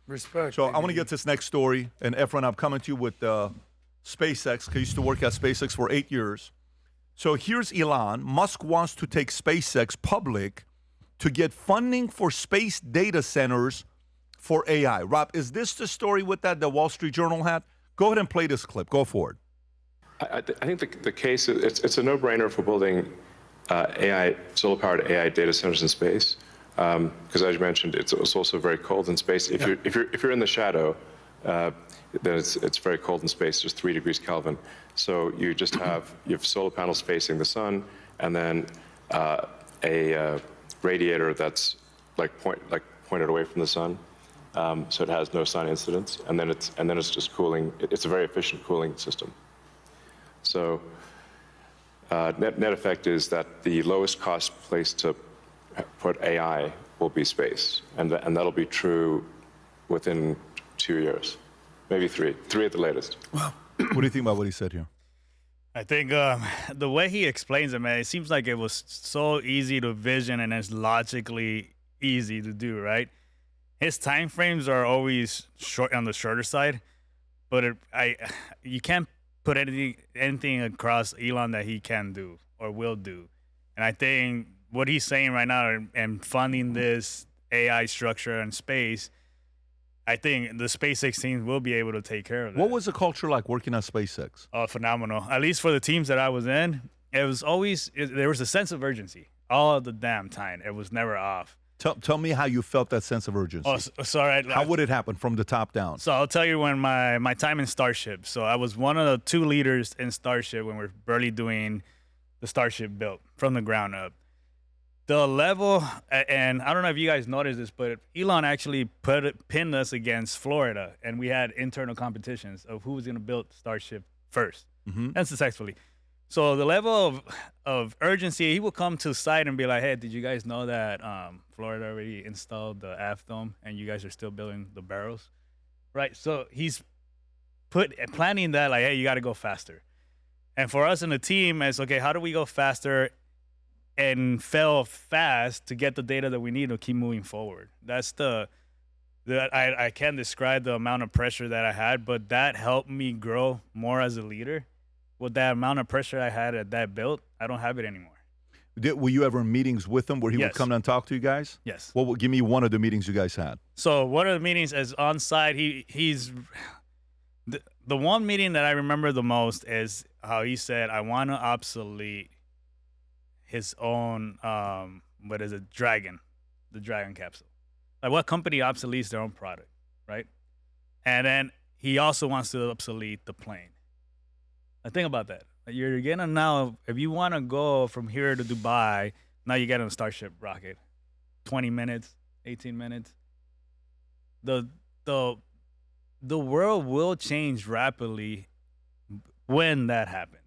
Respect. So I want to get to this next story. And Efren, I'm coming to you with SpaceX, because I used to work at SpaceX for 8 years. So here's Elon. Musk wants to take SpaceX public to get funding for space data centers for AI. Rob, is this the story with that the Wall Street Journal had? Go ahead and play this clip. Go forward. I think the case, it's a no-brainer for building solar-powered AI data centers in space. Because as you mentioned, it's also very cold in space. If you're in the shadow, then it's very cold in space, just 3 degrees Kelvin. So you have solar panels facing the sun, and then a radiator that's pointed away from the sun, so it has no sun incidence, and then it's just cooling. It's a very efficient cooling system. So net effect is that the lowest cost place to put AI will be space, and that'll be true within 2 years, maybe three at the latest. Wow. What do you think about what he said here? I think the way he explains it, man, it seems like it was so easy to vision and it's logically easy to do, right? His time frames are always short on the shorter side, but you can't put anything across Elon that he can do or will do. And I think what he's saying right now and funding this AI structure in space, I think the SpaceX team will be able to take care of that. What was the culture like working at SpaceX? Oh, phenomenal. At least for the teams that I was in, it was always, there was a sense of urgency all the damn time. It was never off. Tell me how you felt that sense of urgency. Oh, sorry. How would it happen from the top down? So I'll tell you when my time in Starship. So I was one of the 2 leaders in Starship when we're barely doing the Starship built from the ground up. The level, and I don't know if you guys noticed this, but Elon actually pinned us against Florida, and we had internal competitions of who was going to build Starship first, and successfully. So the level of urgency, he will come to site and be like, hey, did you guys know that Florida already installed the aft dome, and you guys are still building the barrels? Right, so he's planning that, like, hey, you got to go faster. And for us in the team, it's, okay, how do we go faster and fail fast to get the data that we need to keep moving forward? That's I can't describe the amount of pressure that I had, but that helped me grow more as a leader. With that amount of pressure I had at that build, I don't have it anymore. Were you ever in meetings with him where he would come and talk to you guys? Yes. Well, give me one of the meetings you guys had. So one of the meetings is on site. He's the one meeting that I remember the most is how he said, I want to obsolete his own, the Dragon capsule. Like, what company obsoletes their own product, right? And then he also wants to obsolete the plane. Now think about that. You're getting now, if you want to go from here to Dubai, now you get on a Starship rocket. 20 minutes, 18 minutes. The world will change rapidly when that happens.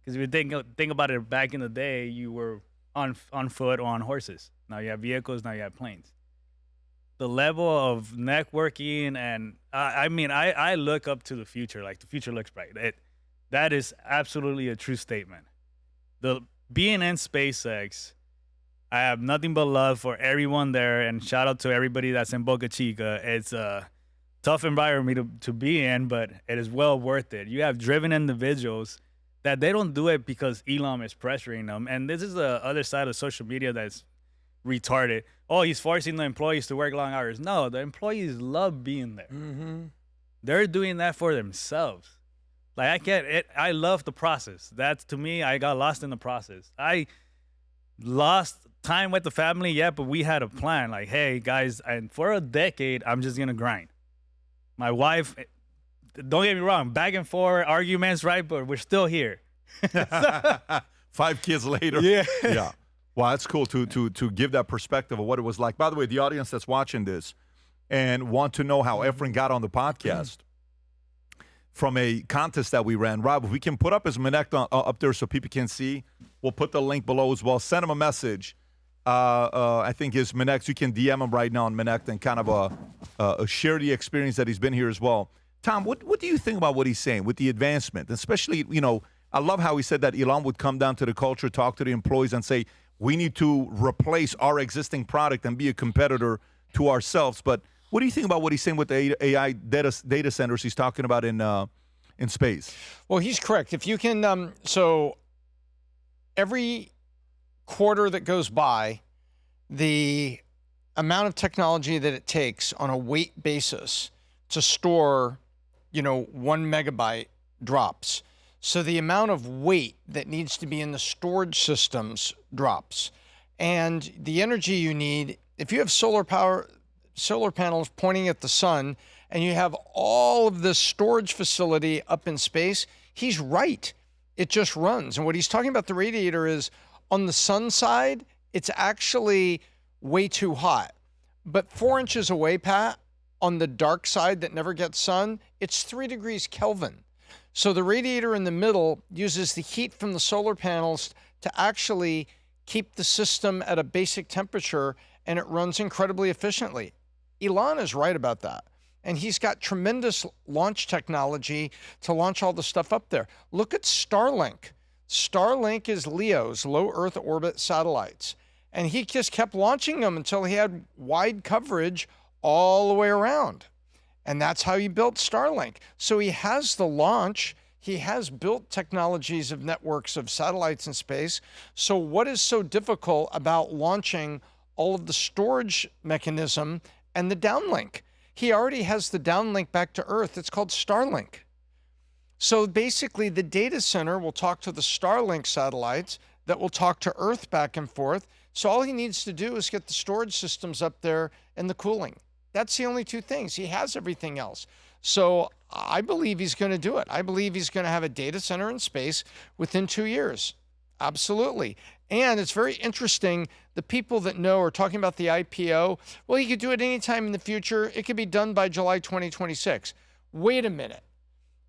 Because if you think about it, back in the day, you were on foot or on horses. Now you have vehicles, now you have planes. The level of networking, and I look up to the future. Like, the future looks bright. That is absolutely a true statement. Being in SpaceX, I have nothing but love for everyone there, and shout out to everybody that's in Boca Chica. It's a tough environment to be in, but it is well worth it. You have driven individuals that they don't do it because Elon is pressuring them. And this is the other side of social media that's retarded. Oh, he's forcing the employees to work long hours. No, the employees love being there. They're doing that for themselves. Like, I love the process. That's, to me, I got lost in the process. I lost time with the family, yeah, but we had a plan. Like, hey, guys, and for a decade, I'm just going to grind. My wife, don't get me wrong, back and forth arguments, right? But we're still here. 5 kids later. Yeah. Well, that's cool to give that perspective of what it was like. By the way, the audience that's watching this and want to know how Efren got on the podcast from a contest that we ran. Rob, if we can put up his Minect up there so people can see, we'll put the link below as well. Send him a message. I think his Minect, you can DM him right now on Minect and kind of share the experience that he's been here as well. Tom, what do you think about what he's saying with the advancement? Especially, I love how he said that Elon would come down to the culture, talk to the employees, and say, we need to replace our existing product and be a competitor to ourselves. But What do you think about what he's saying with the AI data centers he's talking about in space? Well, he's correct. If you can, so every quarter that goes by, the amount of technology that it takes on a weight basis to store, 1 megabyte drops. So the amount of weight that needs to be in the storage systems drops. And the energy you need, if you have solar panels pointing at the sun, and you have all of this storage facility up in space, he's right. It just runs. And what he's talking about the radiator is on the sun side, it's actually way too hot. But 4 inches away, Pat, on the dark side that never gets sun, it's 3 degrees Kelvin. So the radiator in the middle uses the heat from the solar panels to actually keep the system at a basic temperature, and it runs incredibly efficiently. Elon is right about that. And he's got tremendous launch technology to launch all the stuff up there. Look at Starlink. Starlink is LEO's, low Earth orbit satellites. And he just kept launching them until he had wide coverage all the way around. And that's how he built Starlink. So he has the launch. He has built technologies of networks of satellites in space. So what is so difficult about launching all of the storage mechanism and the downlink? He already has the downlink back to Earth. It's called Starlink. So basically, the data center will talk to the Starlink satellites that will talk to Earth back and forth. So all he needs to do is get the storage systems up there and the cooling. That's the only two things. He has everything else. So I believe he's going to do it. I believe he's going to have a data center in space within 2 years. Absolutely. And it's very interesting. The people that know are talking about the IPO. Well, he could do it anytime in the future. It could be done by July 2026. Wait a minute.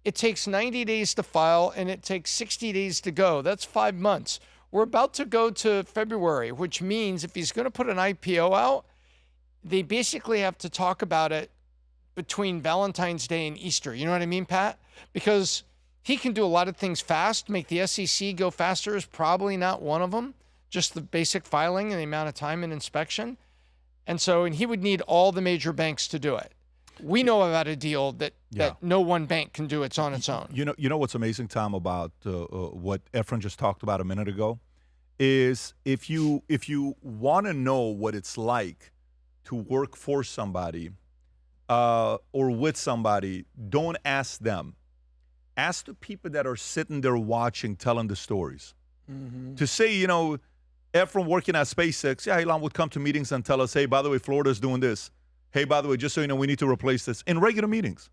It takes 90 days to file and it takes 60 days to go. That's 5 months. We're about to go to February, which means if he's going to put an IPO out, they basically have to talk about it between Valentine's Day and Easter. You know what I mean, Pat? Because he can do a lot of things fast. Make the SEC go faster is probably not one of them. Just the basic filing and the amount of time and inspection. And he would need all the major banks to do it. We know about a deal that no one bank can do on its own. You know what's amazing, Tom, about what Efren just talked about a minute ago is if you want to know what it's like to work for somebody or with somebody, don't ask them. Ask the people that are sitting there watching, telling the stories. Mm-hmm. To say, Efren working at SpaceX, Elon would come to meetings and tell us, hey, by the way, Florida's doing this. Hey, by the way, just so you know, we need to replace this in regular meetings.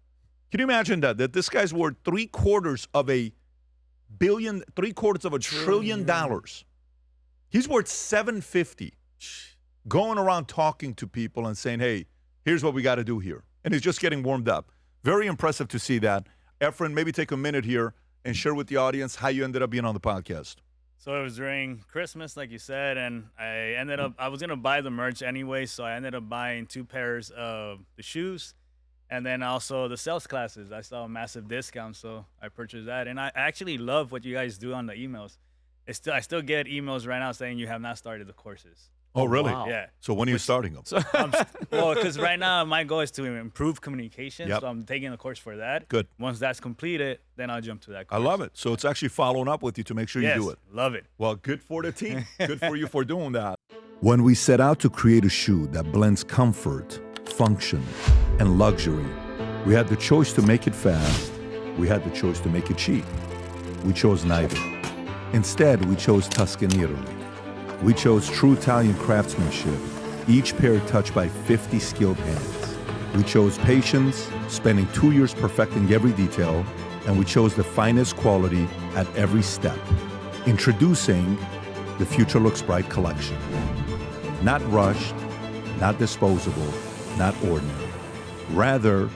Can you imagine that this guy's worth $750 billion. He's worth $750, going around talking to people and saying, hey, here's what we got to do here. And he's just getting warmed up. Very impressive to see that. Efren, maybe take a minute here and share with the audience how you ended up being on the podcast. So it was during Christmas, like you said, and I was going to buy the merch anyway, so I ended up buying 2 pairs of the shoes and then also the sales classes. I saw a massive discount, so I purchased that. And I actually love what you guys do on the emails. I still get emails right now saying you have not started the courses. Oh, really? Wow. Yeah. So when are you starting them? So, well, because right now my goal is to improve communication, Yep. so I'm taking a course for that. Good. Once that's completed, then I'll jump to that course. I love it. So it's actually following up with you to make sure you do it. Love it. Well, good for the team. Good for you for doing that. When we set out to create a shoe that blends comfort, function, and luxury, we had the choice to make it fast. We had the choice to make it cheap. We chose neither. Instead, we chose Tuscany, Italy. We chose true Italian craftsmanship, each pair touched by 50 skilled hands. We chose patience, spending 2 years perfecting every detail, and we chose the finest quality at every step. Introducing the Future Looks Bright collection. Not rushed, not disposable, not ordinary. Rather,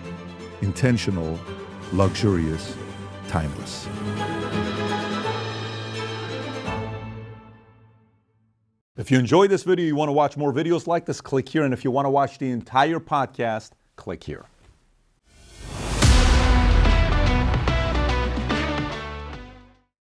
intentional, luxurious, timeless. If you enjoyed this video, you want to watch more videos like this, click here. And if you want to watch the entire podcast, click here.